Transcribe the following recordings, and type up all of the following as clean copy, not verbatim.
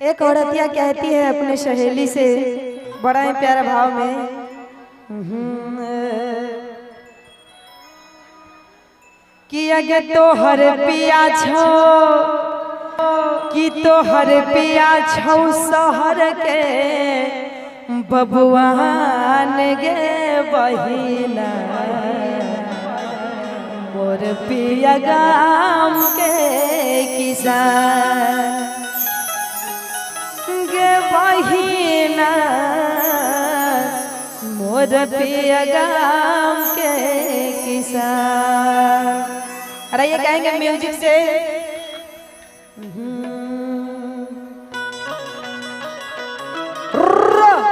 एक औरतिया कहती है अपने सहेली से बड़ा ही प्यारा भाव में, कि अगे तो हर पिया छो कि तो हर पिया छो शहर के बबुआन गे बहिना मोर पिया गाम के किसान गे बहिना मोर पिया गाम के किसान। अरे ये कहेंगे म्यूजिक से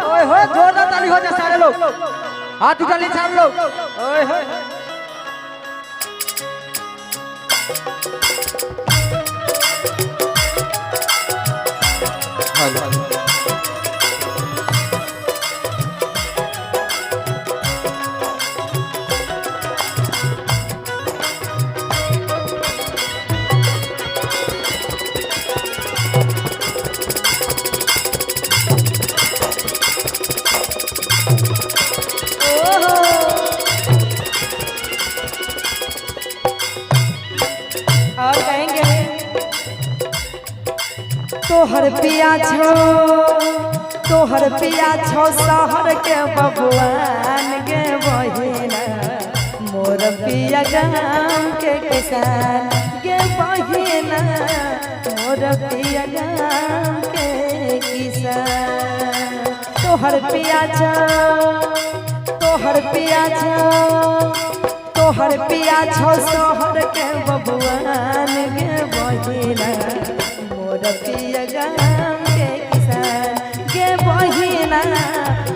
ओए होए जोरदार ताली हो जाए सारे लोग, हाथ उठा ले सारे लोग। ओए होए और कहेंगे तोहर पिया छो शहर के बबुआन गे बहिना मोर पिया गाम के किसान गे बहिना मोर पिया गाम के किसान। तोहर पिया छो शहर के बबुआन गे बहिना मोर पिया गाम के किसान गे बहिना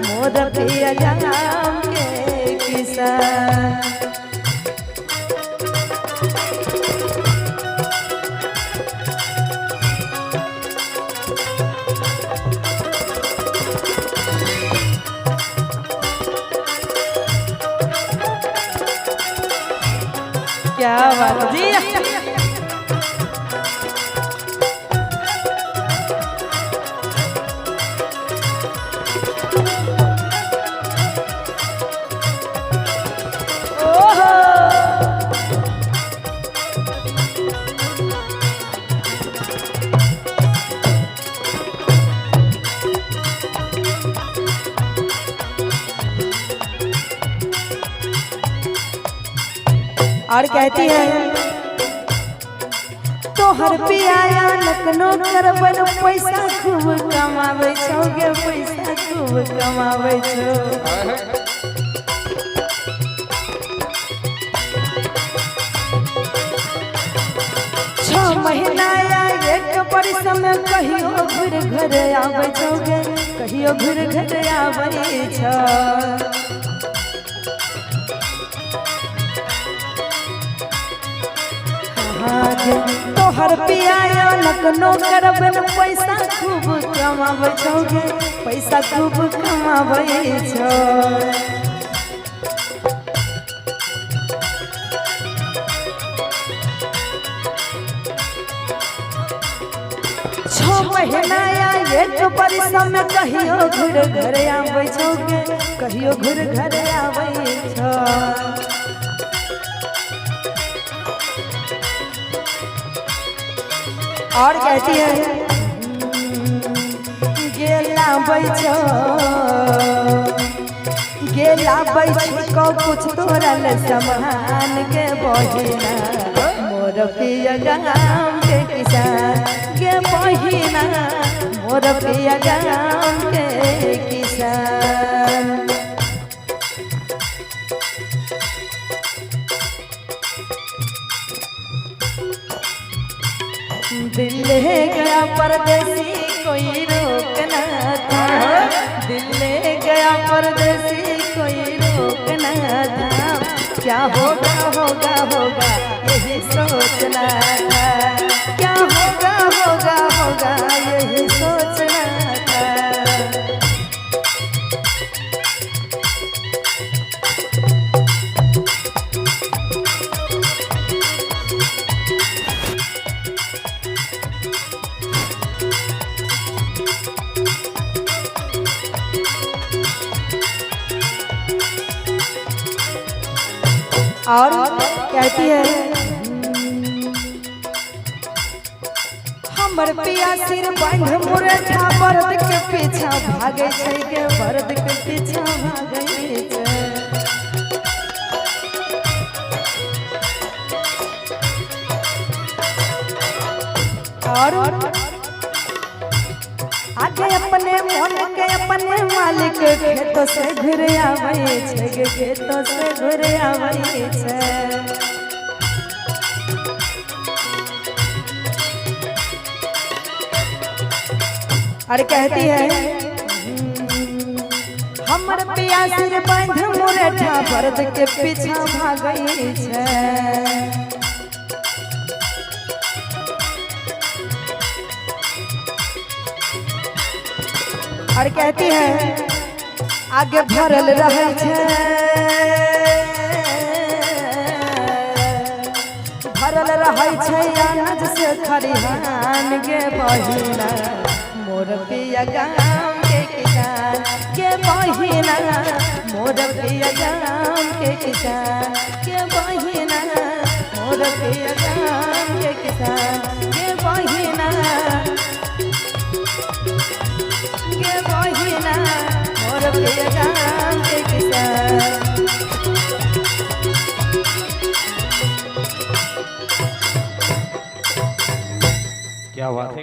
मोर पिया गाम के किसान। क्या बात जी। और कहती है तोहर पिया लखनो करबन पैसा खूब कमावे छो गे पैसा खूब कमावे छो। 6 महीना या 1 वर्ष में कहियो घुर घर आवे छो गे कहियो घुर घर आवे छो। तोहर पिया लखनो करबन पैसा खूब कमावे छो गे पैसा खूब कमावे छो। 6 महीना या 1 वर्ष में कहियो घुर घर आवे छो गे कहियो घुर घर आवे छो। और कहती है गेला बैठो कुछ तोरल समान के बहिना मोर पिया गाम के किसान गे बहिना मोर पिया गाम के किसान। दिल्ली गया परदेसी कोई रोकना था, दिल्ली गया परदेसी कोई रोकना था। क्या होगा होगा होगा यही सोचना था, क्या होगा होगा होगा यही सोचना था। और कहती है हमर पिया सिर बांध मुरठा बरद के पीछा भागे छै के बरद के पीछा भागे छै। और आगे अपने मन के अपने मालिक खेत से घुर आवे छै गे खेत से घुर आवे छै। और कहती है हमर पिया सिर बांध मुरठा बरद के पीछा भागई छै। और कहती है आगे भरल रहे छै भरल रहे छै अनाज से खरिहान गे बहिना मोर पिया गाम के किसान के बहिना मोर पिया गाम के किसान के बहिना मोर पिया गाम के किसान के बहिना के बहिना मोर पिया गाम के किसान। क्या बात है।